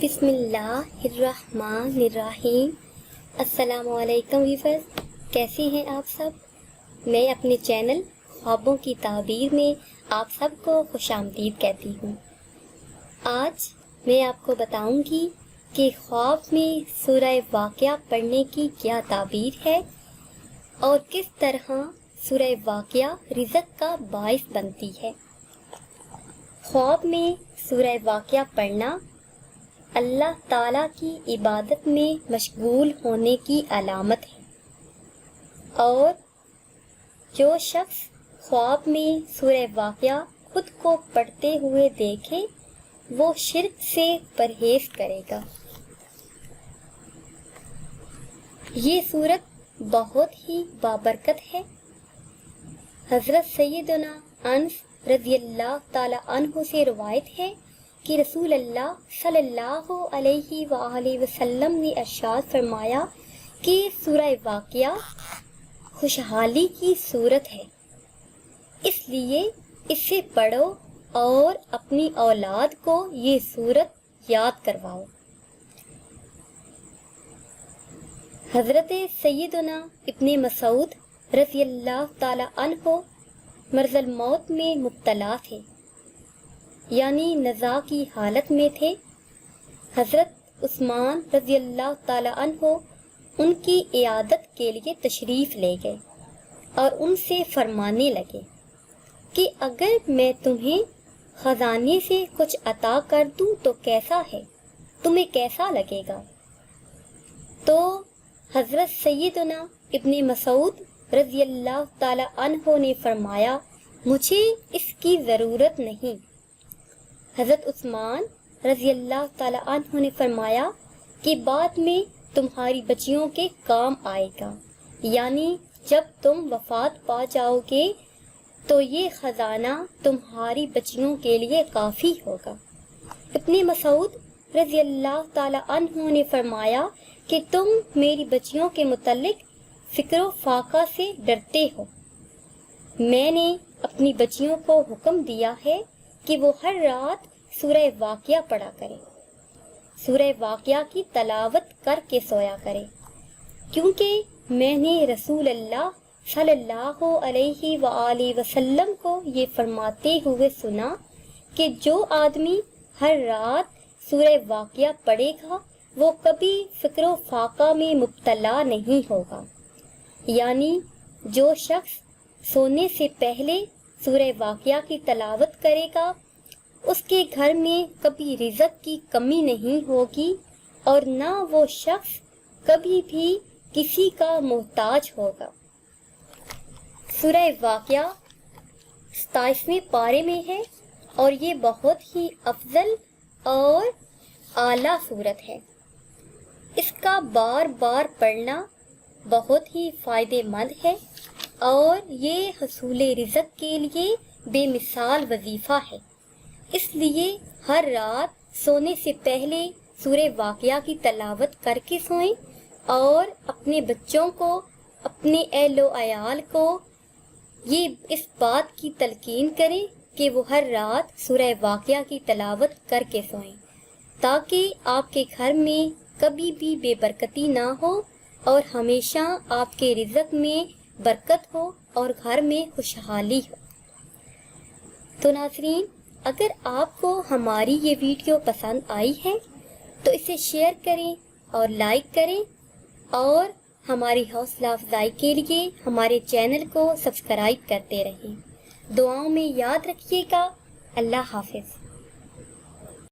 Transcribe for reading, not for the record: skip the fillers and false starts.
بسم اللہ الرحمن الرحیم۔ السلام علیکم ویورز، کیسے ہیں آپ سب؟ میں اپنے چینل خوابوں کی تعبیر میں آپ سب کو خوش آمدید کہتی ہوں۔ آج میں آپ کو بتاؤں گی کہ خواب میں سورہ واقعہ پڑھنے کی کیا تعبیر ہے اور کس طرح سورہ واقعہ رزق کا باعث بنتی ہے۔ خواب میں سورہ واقعہ پڑھنا اللہ تعالیٰ کی عبادت میں مشغول ہونے کی علامت ہے، اور جو شخص خواب میں سورہ واقعہ خود کو پڑھتے ہوئے دیکھے وہ شرک سے پرہیز کرے گا۔ یہ سورت بہت ہی بابرکت ہے۔ حضرت سیدنا انس رضی اللہ تعالی عنہ سے روایت ہے کہ رسول اللہ صلی اللہ علیہ وآلہ وسلم نے ارشاد فرمایا کہ سورہ واقعہ خوشحالی کی صورت ہے، اس لیے اسے پڑھو اور اپنی اولاد کو یہ صورت یاد کرواؤ۔ حضرت سیدنا ابن مسعود رضی اللہ تعالی عنہ مرض الموت میں مبتلا تھے، یعنی نزا کی حالت میں تھے۔ حضرت عثمان رضی اللہ تعالی عنہ ان کی عیادت کے لیے تشریف لے گئے اور ان سے فرمانے لگے کہ اگر میں تمہیں خزانے سے کچھ عطا کر دوں تو کیسا ہے، تمہیں کیسا لگے گا؟ تو حضرت سیدنا ابن مسعود رضی اللہ تعالی عنہ نے فرمایا مجھے اس کی ضرورت نہیں۔ حضرت عثمان رضی اللہ تعالی عنہ نے فرمایا کہ بعد میں تمہاری بچیوں کے کام آئے گا، یعنی جب تم وفات پا جاؤ گے تو یہ خزانہ تمہاری بچیوں کے لیے کافی ہوگا۔ ابن مسعود رضی اللہ تعالی عنہ نے فرمایا کہ تم میری بچیوں کے متعلق فکر و فاقہ سے ڈرتے ہو۔ میں نے اپنی بچیوں کو حکم دیا ہے کہ وہ ہر رات سورہ واقعہ پڑھا کرے، سورہ واقعہ کی تلاوت کر کے سویا کرے، کیونکہ میں نے رسول اللہ صلی اللہ علیہ وآلہ وسلم کو یہ فرماتے ہوئے سنا کہ جو آدمی ہر رات سورہ واقعہ پڑھے گا وہ کبھی فکر و فاقہ میں مبتلا نہیں ہوگا۔ یعنی جو شخص سونے سے پہلے سورہ واقعہ کی تلاوت کرے گا اس کے گھر میں کبھی رزق کی کمی نہیں ہوگی اور نہ وہ شخص کبھی بھی کسی کا محتاج ہوگا۔ سورہ واقعہ 27ویں پارے میں ہے اور یہ بہت ہی افضل اور اعلیٰ صورت ہے۔ اس کا بار بار پڑھنا بہت ہی فائدہ مند ہے اور یہ حصول رزق کے لیے بے مثال وظیفہ ہے۔ اس لیے ہر رات سونے سے پہلے سورہ واقعہ کی تلاوت کر کے سوئیں اور اپنے بچوں کو، اپنے اہل و عیال کو یہ اس بات کی تلقین کریں کہ وہ ہر رات سورہ واقعہ کی تلاوت کر کے سوئیں، تاکہ آپ کے گھر میں کبھی بھی بے برکتی نہ ہو اور ہمیشہ آپ کے رزق میں برکت ہو اور گھر میں خوشحالی ہو۔ تو ناظرین، اگر آپ کو ہماری یہ ویڈیو پسند آئی ہے تو اسے شیئر کریں اور لائک کریں، اور ہماری حوصلہ افزائی کے لیے ہمارے چینل کو سبسکرائب کرتے رہیں۔ دعاؤں میں یاد رکھیے گا۔ اللہ حافظ۔